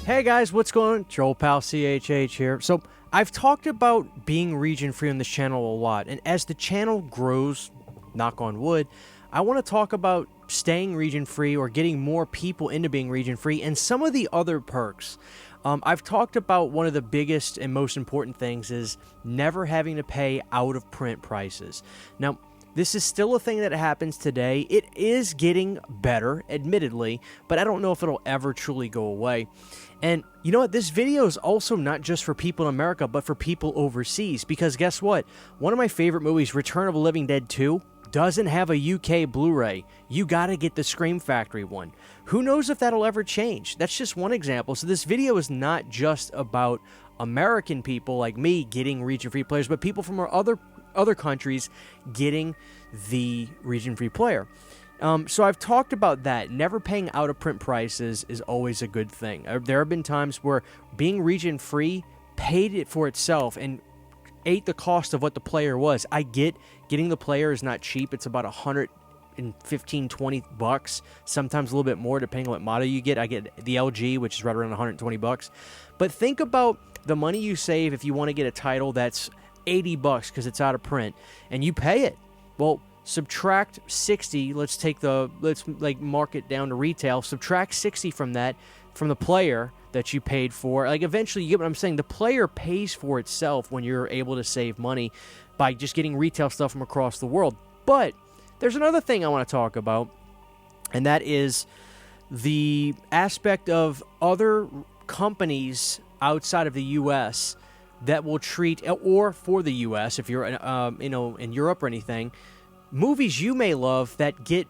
Hey guys, what's going on? Troll Pal CHH here. So, I've talked about being region free on this channel a lot, and as the channel grows, knock on wood, I want to talk about staying region free or getting more people into being region free and some of the other perks. I've talked about one of the biggest and most important things is never having to pay out of print prices. Now, this is still a thing that happens today. It is getting better, admittedly, but I don't know if it'll ever truly go away. And you know what? This video is also not just for people in America, but for people overseas. Because guess what? One of my favorite movies, Return of the Living Dead 2, doesn't have a UK Blu-ray. You gotta get the Scream Factory one. Who knows if that'll ever change? That's just one example. So this video is not just about American people like me getting region-free players, but people from our other countries getting the region-free player. So I've talked about that. Never paying out-of-print prices is always a good thing. There have been times where being region-free paid it for itself and ate the cost of what the player was. I get getting the player is not cheap. It's about $115-$120, sometimes a little bit more depending on what model you get. I get the LG, which is right around $120. But think about the money you save if you want to get a title that's $80 because it's out of print and you pay it. Well, subtract 60, let's mark it down to retail, subtract 60 from that, from the player that you paid for. Like, eventually, you get what I'm saying. The player pays for itself when you're able to save money by just getting retail stuff from across the world. But there's another thing I want to talk about, and that is the aspect of other companies outside of the U.S. that will treat, or for the U.S., if you're, in Europe or anything, movies you may love that get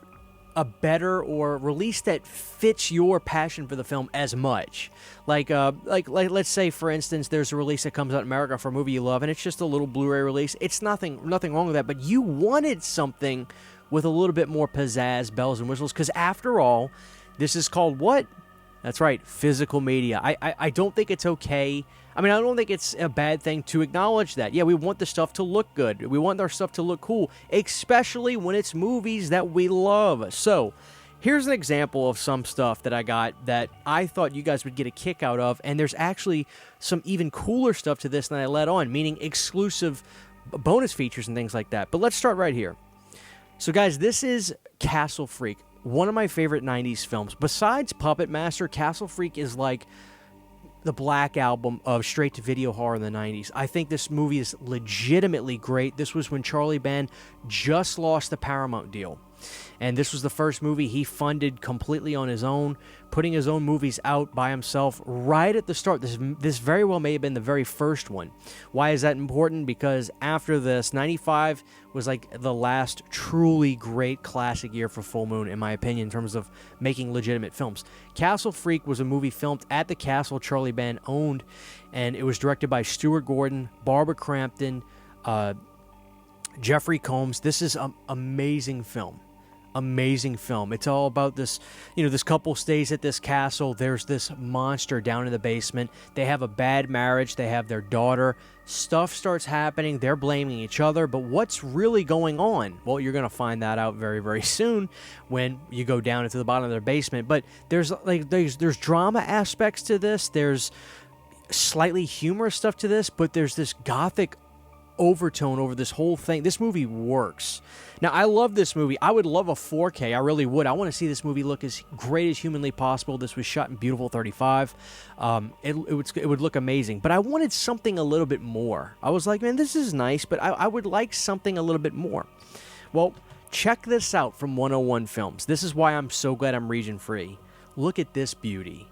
a better or release that fits your passion for the film as much. Like let's say, for instance, there's a release that comes out in America for a movie you love, and it's just a little Blu-ray release. It's nothing wrong with that, but you wanted something with a little bit more pizzazz, bells and whistles, because after all, this is called what? That's right, physical media. I don't think it's okay. I mean, I don't think it's a bad thing to acknowledge that. Yeah, we want the stuff to look good. We want our stuff to look cool, especially when it's movies that we love. So, here's an example of some stuff that I got that I thought you guys would get a kick out of, and there's actually some even cooler stuff to this than I let on, meaning exclusive bonus features and things like that. But let's start right here. So, guys, this is Castle Freak, one of my favorite 90s films. Besides Puppet Master, Castle Freak is like the Black Album of straight-to-video horror in the 90s. I think this movie is legitimately great. This was when Charlie Band just lost the Paramount deal. And this was the first movie he funded completely on his own, putting his own movies out by himself right at the start. This very well may have been the very first one. Why is that important? Because after this, 95 was like the last truly great classic year for Full Moon, in my opinion, in terms of making legitimate films. Castle Freak was a movie filmed at the castle Charlie Band owned, and it was directed by Stuart Gordon, Barbara Crampton, Jeffrey Combs. This is an amazing film. Amazing film. It's all about this, this couple stays at this castle. There's this monster down in the basement. They have a bad marriage. They have their daughter. Stuff starts happening. They're blaming each other. But what's really going on? Well, you're going to find that out very, very soon when you go down into the bottom of their basement. But there's drama aspects to this. There's slightly humorous stuff to this, but there's this gothic overtone over this whole thing. This movie works. Now, I love this movie. I would love a 4K. I really would. I want to see this movie look as great as humanly possible. This was shot in beautiful 35. It would look amazing. But I wanted something a little bit more. I was like, man, this is nice, but I would like something a little bit more. Well, check this out from 101 Films. This is why I'm so glad I'm region free. Look at this beauty.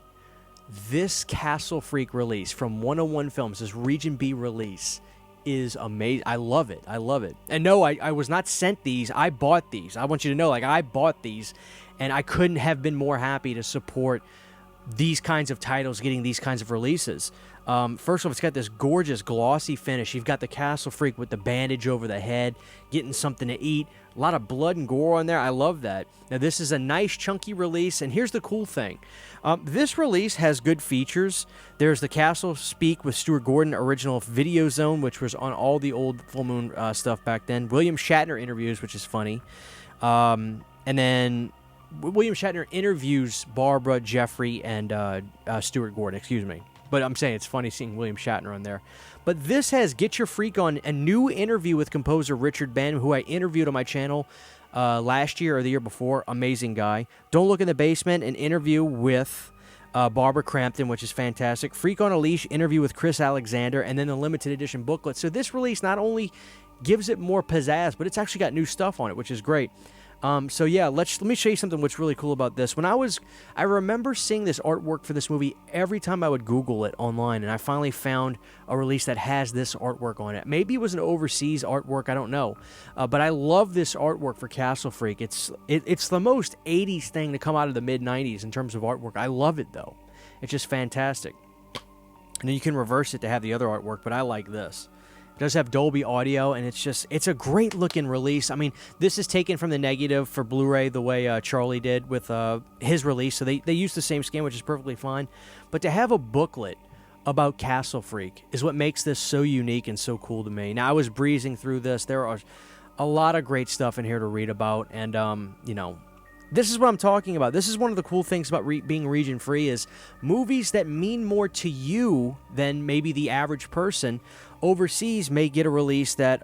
This Castle Freak release from 101 Films, this Region B release, is amazing. I love it. I love it. And no, I was not sent these. I bought these. I want you to know, I bought these, and I couldn't have been more happy to support these kinds of titles getting these kinds of releases. First off, it's got this gorgeous glossy finish. You've got the Castle Freak with the bandage over the head, getting something to eat. A lot of blood and gore on there. I love that. Now, this is a nice, chunky release, and here's the cool thing. This release has good features. There's the Castle Speak with Stuart Gordon original Video Zone, which was on all the old Full Moon stuff back then. William Shatner interviews, which is funny. And then William Shatner interviews Barbara, Jeffrey, and Stuart Gordon, excuse me. But I'm saying it's funny seeing William Shatner on there. But this has Get Your Freak On, a new interview with composer Richard Ben, who I interviewed on my channel last year or the year before. Amazing guy. Don't Look in the Basement, an interview with Barbara Crampton, which is fantastic. Freak on a Leash, interview with Chris Alexander, and then the limited edition booklet. So this release not only gives it more pizzazz, but it's actually got new stuff on it, which is great. So yeah, let me show you something what's really cool about this. I remember seeing this artwork for this movie every time I would Google it online, and I finally found a release that has this artwork on it. Maybe it was an overseas artwork, I don't know. But I love this artwork for Castle Freak. It's the most 80s thing to come out of the mid-90s in terms of artwork. I love it, though. It's just fantastic. And then you can reverse it to have the other artwork, but I like this. It does have Dolby Audio, and it's a great-looking release. I mean, this is taken from the negative for Blu-ray the way Charlie did with his release, so they used the same scan, which is perfectly fine. But to have a booklet about Castle Freak is what makes this so unique and so cool to me. Now, I was breezing through this. There are a lot of great stuff in here to read about, and, you know, this is what I'm talking about. This is one of the cool things about being region-free is movies that mean more to you than maybe the average person overseas may get a release that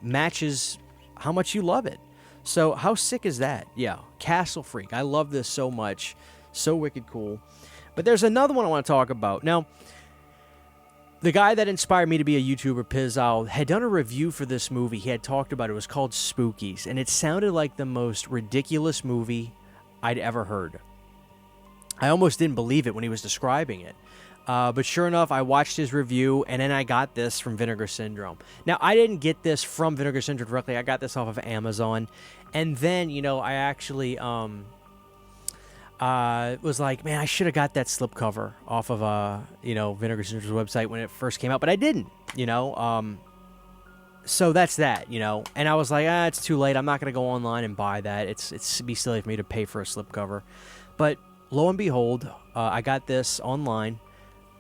matches how much you love it. So how sick is that? Yeah, Castle Freak. I love this so much. So wicked cool. But there's another one I want to talk about. Now, the guy that inspired me to be a YouTuber, Pizzal, had done a review for this movie. He had talked about it. It was called Spookies, and it sounded like the most ridiculous movie I'd ever heard. I almost didn't believe it when he was describing it. But sure enough, I watched his review, and then I got this from Vinegar Syndrome. Now, I didn't get this from Vinegar Syndrome directly. I got this off of Amazon. And then, you know, I actually was like, man, I should have got that slipcover off of, you know, Vinegar Syndrome's website when it first came out. But I didn't, you know. So that's that, you know. And I was like, it's too late. I'm not going to go online and buy that. It'd be silly for me to pay for a slipcover. But lo and behold, I got this online.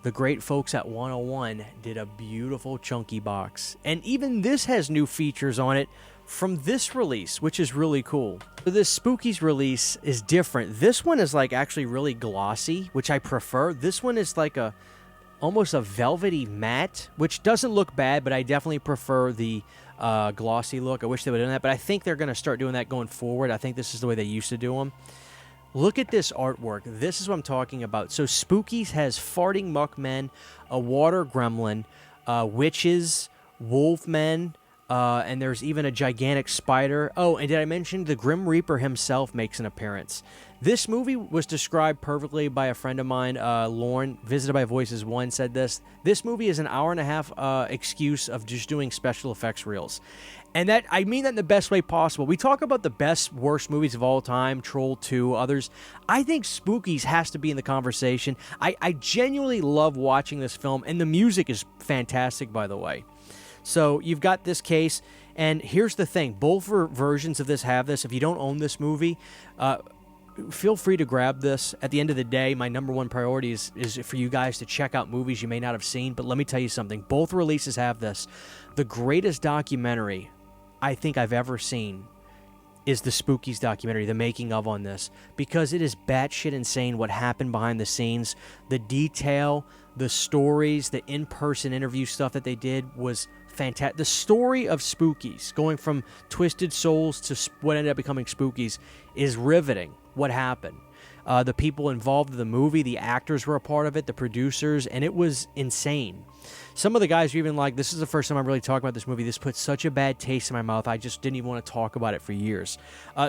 The great folks at 101 did a beautiful chunky box. And even this has new features on it from this release, which is really cool. So this Spookies release is different. This one is like actually really glossy, which I prefer. This one is like almost a velvety matte, which doesn't look bad, but I definitely prefer the glossy look. I wish they would have done that, but I think they're going to start doing that going forward. I think this is the way they used to do them. Look at this artwork. This is what I'm talking about. So Spookies has farting muckmen, a water gremlin, witches, wolfmen, and there's even a gigantic spider. Oh, and did I mention the Grim Reaper himself makes an appearance? This movie was described perfectly by a friend of mine, Lauren, Visited by Voices 1, said this. This movie is an hour-and-a-half excuse of just doing special effects reels. And that I mean that in the best way possible. We talk about the best, worst movies of all time, Troll 2, others. I think Spookies has to be in the conversation. I genuinely love watching this film, and the music is fantastic, by the way. So you've got this case, and here's the thing. Both versions of this have this. If you don't own this movie, feel free to grab this. At the end of the day, my number one priority is for you guys to check out movies you may not have seen. But let me tell you something. Both releases have this. The greatest documentary I think I've ever seen is the Spookies documentary, the making of on this, because it is batshit insane what happened behind the scenes. The detail, the stories, the in-person interview stuff that they did was fantastic. The story of Spookies, going from Twisted Souls to what ended up becoming Spookies, is riveting. What happened? The people involved in the movie, the actors were a part of it, the producers, and it was insane. Some of the guys were even like, this is the first time I'm really talking about this movie. This put such a bad taste in my mouth, I just didn't even want to talk about it for years.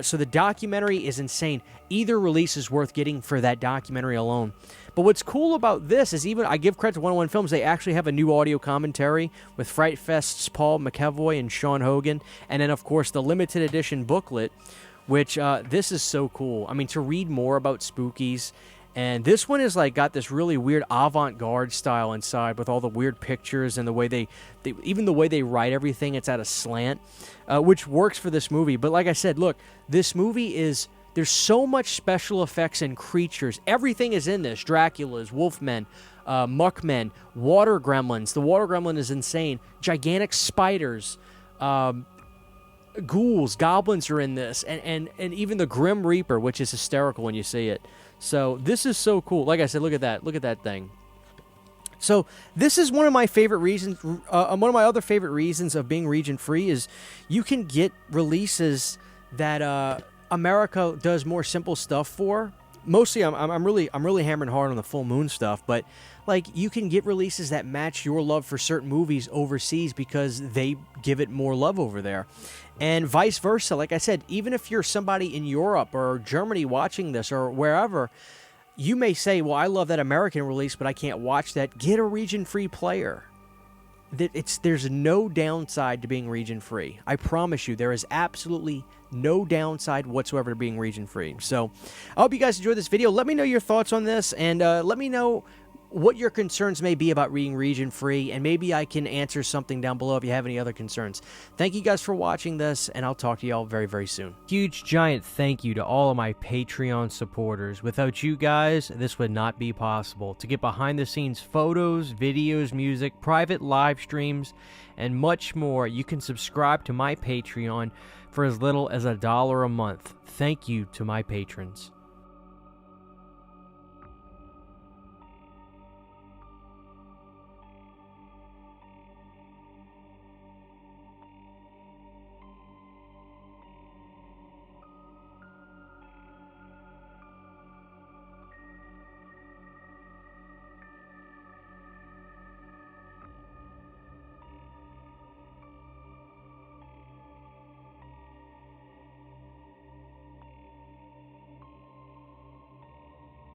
So the documentary is insane. Either release is worth getting for that documentary alone. But what's cool about this is even, I give credit to 101 Films, they actually have a new audio commentary with Fright Fest's Paul McEvoy and Sean Hogan. And then, of course, the limited edition booklet, which this is so cool. I mean, to read more about Spookies. And this one is like got this really weird avant-garde style inside with all the weird pictures and the way they even the way they write everything, it's at a slant, which works for this movie. But like I said, look, this movie is, there's so much special effects and creatures. Everything is in this. Draculas, wolfmen, muckmen, water gremlins. The water gremlin is insane. Gigantic spiders, ghouls, goblins are in this, and even the Grim Reaper, which is hysterical when you see it. So this is so cool. Like I said, look at that thing. So this is one of my favorite reasons. One of my other favorite reasons of being region free is you can get releases that America does more simple stuff for. Mostly, I'm really hammering hard on the full moon stuff, but like you can get releases that match your love for certain movies overseas because they give it more love over there, and vice versa. Like I said, even if you're somebody in Europe or Germany watching this or wherever, you may say, well, I love that American release, but I can't watch that. Get a region-free player. There's no downside to being region-free. I promise you, there is absolutely no downside whatsoever to being region-free. So I hope you guys enjoyed this video. Let me know your thoughts on this, and let me know what your concerns may be about being region-free, and maybe I can answer something down below if you have any other concerns. Thank you guys for watching this, and I'll talk to y'all very, very soon. Huge, giant thank you to all of my Patreon supporters. Without you guys, this would not be possible. To get behind-the-scenes photos, videos, music, private live streams, and much more, you can subscribe to my Patreon for as little as $1 a month. Thank you to my patrons.